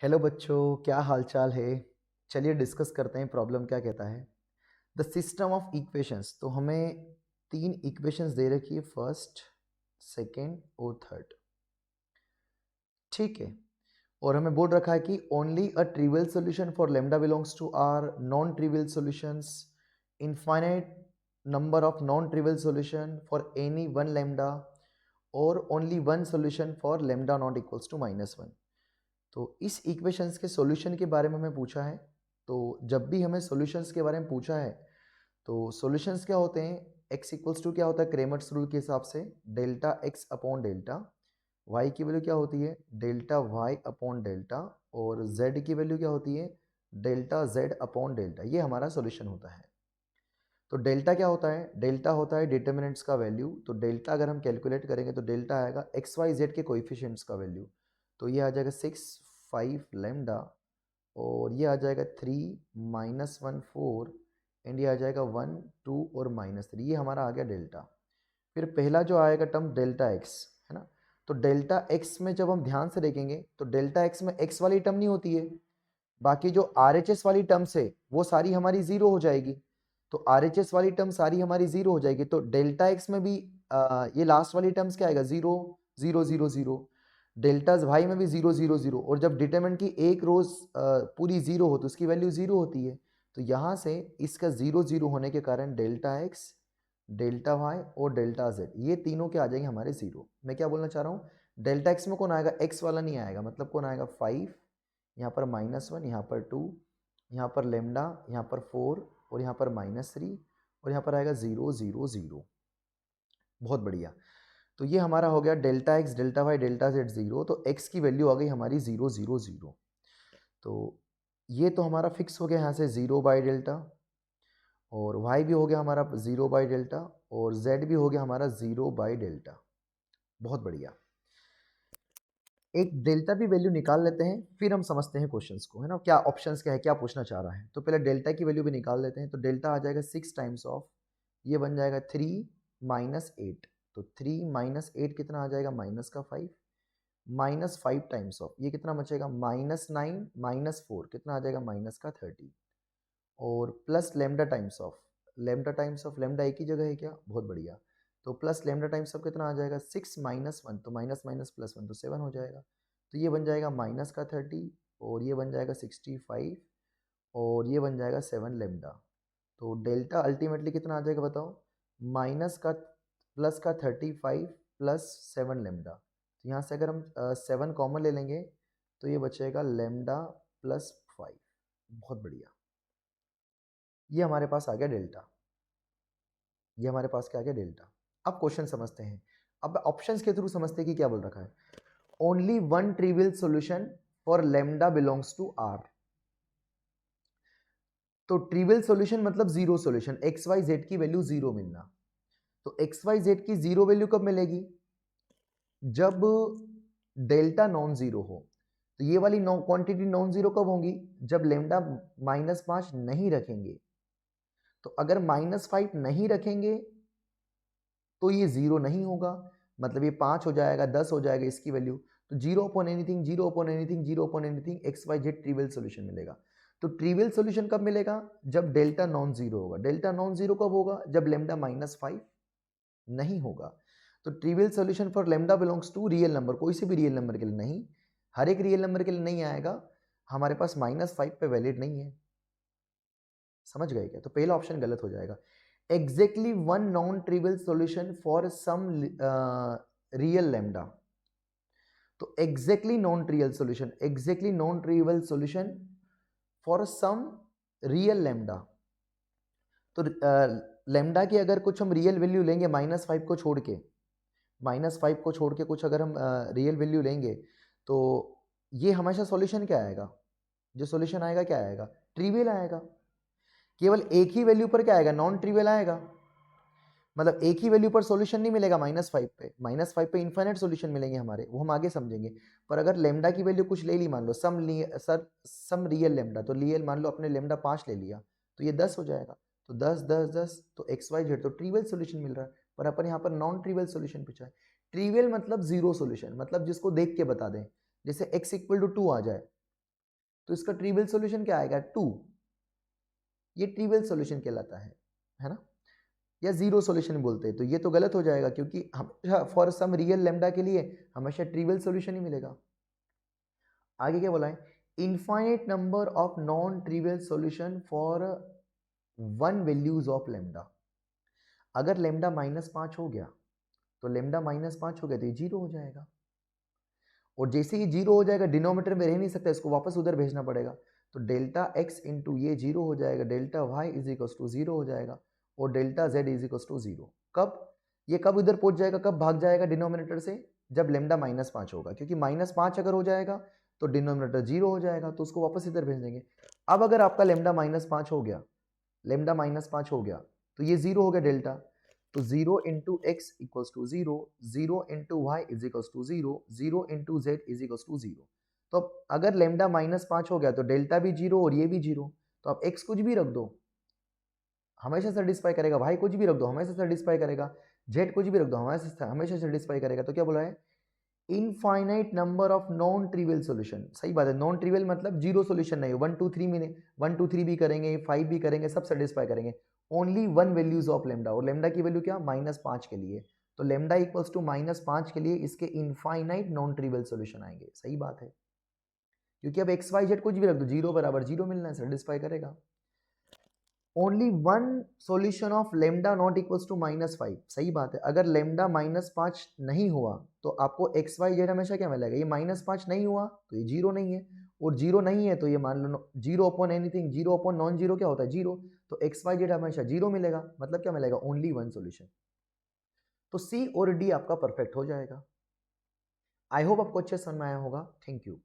Hello बच्चों, क्या हालचाल है। चलिए डिस्कस करते हैं प्रॉब्लम क्या कहता है। द सिस्टम ऑफ इक्वेशंस, तो हमें तीन इक्वेशंस दे रखी है, फर्स्ट, सेकंड और थर्ड। ठीक है। और हमें बोल रखा है कि only a trivial solution for lambda belongs to R, non trivial solutions, infinite number of non trivial solution for any one lambda, और only one solution for lambda not equals to -1। तो इस इक्वेशंस के solution के बारे में हमें पूछा है। तो जब भी हमें सॉल्यूशंस के बारे में पूछा है तो सॉल्यूशंस क्या होते हैं, x इक्वल्स टू क्या होता है क्रेमर्स रूल के हिसाब से, delta x upon delta, y की वैल्यू क्या होती है डेल्टा y अपॉन डेल्टा, और z की वैल्यू क्या होती है डेल्टा z अपॉन डेल्टा। ये हमारा सॉल्यूशन होता है। तो डेल्टा क्या होता है, डेल्टा होता है डिटर्मिनेंट्स का वैल्यू। तो डेल्टा अगर हम कैलकुलेट करेंगे तो डेल्टा आएगा एक्स वाई जेड के कोएफिशिएंट्स का वैल्यू। तो ये आ जाएगा 6 5 लेमडा, और ये आ जाएगा 3 -1 4, एंड ये आ जाएगा 1 2 और -3। ये हमारा आ गया डेल्टा। फिर पहला जो आएगा टर्म डेल्टा एक्स, है ना। तो डेल्टा एक्स में जब हम ध्यान से देखेंगे तो डेल्टा एक्स में एक्स वाली टर्म नहीं होती है, बाकी जो RHS वाली टर्म्स है वो सारी हमारी जीरो हो जाएगी। तो RHS वाली टर्म सारी हमारी जीरो हो जाएगी। तो डेल्टा एक्स में भी ये लास्ट वाली टर्म्स क्या आएगा, 0 0 0 0। डेल्टा वाई में भी 0 0 0, और जब डिटरमिनेंट की एक रोज पूरी जीरो हो तो उसकी वैल्यू जीरो होती है। तो यहाँ से इसका 0 0 होने के कारण डेल्टा एक्स, डेल्टा वाई और डेल्टा जेड ये तीनों के आ जाएंगे हमारे जीरो। मैं क्या बोलना चाह रहा हूँ, डेल्टा एक्स में कौन आएगा, एक्स वाला नहीं आएगा, मतलब कौन आएगा 5, यहाँ पर -1, यहाँ पर 2, यहाँ पर लेमडा, यहाँ पर 4, और यहाँ पर -3, और यहाँ पर आएगा 0 0 0। बहुत बढ़िया। तो ये हमारा हो गया delta X, delta Y, delta Z zero. तो एक्स की वैल्यू आ गई हमारी 0 0 0। तो ये तो हमारा फिक्स हो गया यहाँ से 0/डेल्टा, और वाई भी हो गया हमारा 0/डेल्टा, और जेड भी हो गया हमारा 0/डेल्टा। बहुत बढ़िया। एक डेल्टा की वैल्यू निकाल लेते हैं, फिर हम समझते हैं क्वेश्चंस को, है ना, क्या ऑप्शंस क्या है, क्या पूछना चाह रहा है। तो पहले डेल्टा की वैल्यू भी निकाल लेते हैं। तो डेल्टा आ जाएगा 6 टाइम्स ऑफ, ये बन जाएगा 3 - 8। तो 3 - 8 कितना आ जाएगा, -5, -5 टाइम्स ऑफ, ये कितना बचेगा -9 -4 कितना आ जाएगा -30, और plus lambda times of, lambda times of, lambda एक ही जगह है क्या, बहुत बढ़िया। तो प्लस लेमडा टाइम्स ऑफ कितना आ जाएगा, 6 -1, तो माइनस माइनस प्लस 1 तो 7 हो जाएगा। तो ये बन जाएगा -30, और ये बन जाएगा 65, और ये बन जाएगा 7 लेमडा। तो डेल्टा अल्टीमेटली कितना आ जाएगा बताओ, माइनस का प्लस का 35 प्लस 7 लेमडा। तो यहाँ से अगर हम 7 कॉमन ले लेंगे तो ये बचेगा लेमडा प्लस 5। बहुत बढ़िया। ये हमारे पास आ गया डेल्टा, ये हमारे पास क्या आ गया डेल्टा। अब क्वेश्चन समझते हैं। अब ऑप्शंस के थ्रू समझते हैं कि क्या बोल रखा है। Only one trivial solution for lambda belongs to R. तो ट्रिवियल सॉल्यूशन मतलब zero solution, X Y Z की वैल्यू जीरो मिलना। तो एक्स वाई जेड की जीरो वैल्यू कब मिलेगी, जब डेल्टा नॉन जीरो हो। तो ये वाली क्वांटिटी नॉन जीरो कब होंगी, जब लेमडा -5 नहीं रखेंगे। तो अगर -5 नहीं रखेंगे तो ये जीरो नहीं होगा, मतलब ये 5 हो जाएगा, 10 हो जाएगा इसकी वैल्यू। तो zero upon anything, zero upon anything, zero upon anything, X Y Z trivial solution मिलेगा। तो ट्रिवियल सोल्यूशन कब मिलेगा, जब डेल्टा नॉन जीरो होगा। डेल्टा नॉन जीरो कब होगा, जब लेमडा -5 नहीं होगा। तो trivial solution for lambda belongs to real number, कोई से भी रियल नंबर के लिए नहीं, हर एक रियल नंबर के लिए नहीं आएगा। हमारे पास -5 पे वैलिड नहीं है। समझ गए क्या, तो पहला ऑप्शन गलत हो जाएगा। Exactly one non trivial solution for some real lambda. तो exactly non trivial solution, exactly non trivial solution for some real lambda. तो लैम्डा की अगर कुछ हम रियल वैल्यू लेंगे -5 को छोड़ के, -5 को छोड़ के कुछ अगर हम रियल वैल्यू लेंगे, तो ये हमेशा सॉल्यूशन क्या आएगा, जो सॉल्यूशन आएगा क्या आएगा, ट्रिवियल आएगा। केवल एक ही वैल्यू पर क्या आएगा, नॉन ट्रिवियल आएगा। मतलब एक ही वैल्यू पर सॉल्यूशन नहीं मिलेगा -5 पे, -5 पे इनफाइनाइट सॉल्यूशन मिलेंगे हमारे, वो हम आगे समझेंगे। पर अगर लेमडा की वैल्यू कुछ ले ली, मान लो सम रियल लेमडा, तो रियल मान लो अपने लेमडा 5 ले लिया, तो ये 10 हो जाएगा। तो 10 10 10, तो एक्स वाई जेड तो ट्रिवियल सॉल्यूशन मिल रहा है, पर अपन यहाँ पर नॉन ट्रिवियल सॉल्यूशन पूछा है। ट्रिवियल मतलब जीरो सॉल्यूशन, मतलब जिसको देख के बता दें, जैसे x = 2 आ जाए, तो इसका ट्रिवियल सॉल्यूशन क्या आएगा 2, ये ट्रिवियल सॉल्यूशन कहलाता है ना, या जीरो सॉल्यूशन बोलते हैं। तो ये तो गलत हो जाएगा क्योंकि हमेशा फॉर सम रियल लैम्डा के लिए हमेशा ट्रिवियल सॉल्यूशन ही मिलेगा। आगे क्या बोला है, infinite number of non trivial solution for 1 values of lambda. अगर लैम्डा -5 हो गया तो लैम्डा -5 हो गया तो ये 0 हो जाएगा, और जैसे ही 0 हो जाएगा डिनोमिनेटर में रह नहीं सकता, इसको वापस उधर भेजना पड़ेगा। तो डेल्टा x इंटू ये 0 हो जाएगा, delta y is equal to 0 हो जाएगा, और delta z is equal to 0। कब ये कब उधर पहुंच जाएगा, कब भाग जाएगा डिनोमिनेटर से, जब लैम्डा -5 होगा, क्योंकि -5 अगर हो जाएगा तो डिनोमिनेटर 0 हो जाएगा, तो उसको वापस इधर भेज देंगे। अब अगर आपका लैम्डा -5 हो गया, लैम्डा -5 हो गया तो ये 0 हो गया डेल्टा, तो 0 into X equals to 0, 0 into Y is equals to 0, 0 into Z is equals to 0। तो अगर लैम्डा -5 हो गया तो डेल्टा भी 0 और ये भी 0, तो आप x कुछ भी रख दो हमेशा सेटिस्फाई करेगा, y कुछ भी रख दो हमेशा सेटिस्फाई करेगा, z कुछ भी रख दो हमेशा सेटिस्फाई करेगा। तो क्या बोला है, infinite number of non trivial solution. सही बात है, नॉन ट्रिवियल मतलब जीरो सॉल्यूशन नहीं, 1 2 3 में 1 2 3 भी करेंगे, 5 भी करेंगे, सब सेटिस्फाई करेंगे। ओनली 1 वैल्यूज ऑफ लेमडा, और लेमडा की वैल्यू क्या, -5 के लिए। तो लेमडा इक्वल्स टू -5 के लिए इसके इनफाइनाइट नॉन ट्रिवियल सॉल्यूशन आएंगे। सही बात है, क्योंकि अब एक्स वाई जेड कुछ भी रख दो 0 बराबर 0 मिलना है, सेटिस्फाई करेगा। Only 1 solution of lambda not equals to -5। सही बात है, अगर लेमडा -5 नहीं हुआ तो आपको एक्स वाई जेड हमेशा क्या मिलेगा, ये -5 नहीं हुआ तो ये 0 नहीं है, और 0 नहीं है तो ये मान लो 0 upon anything, 0 upon non zero क्या होता है 0, तो एक्स वाई जेड हमेशा 0 मिलेगा, मतलब क्या मिलेगा, ओनली 1 सॉल्यूशन। तो सी और डी आपका परफेक्ट हो जाएगा। आई होप आपको अच्छे समझ में आया होगा। Thank you.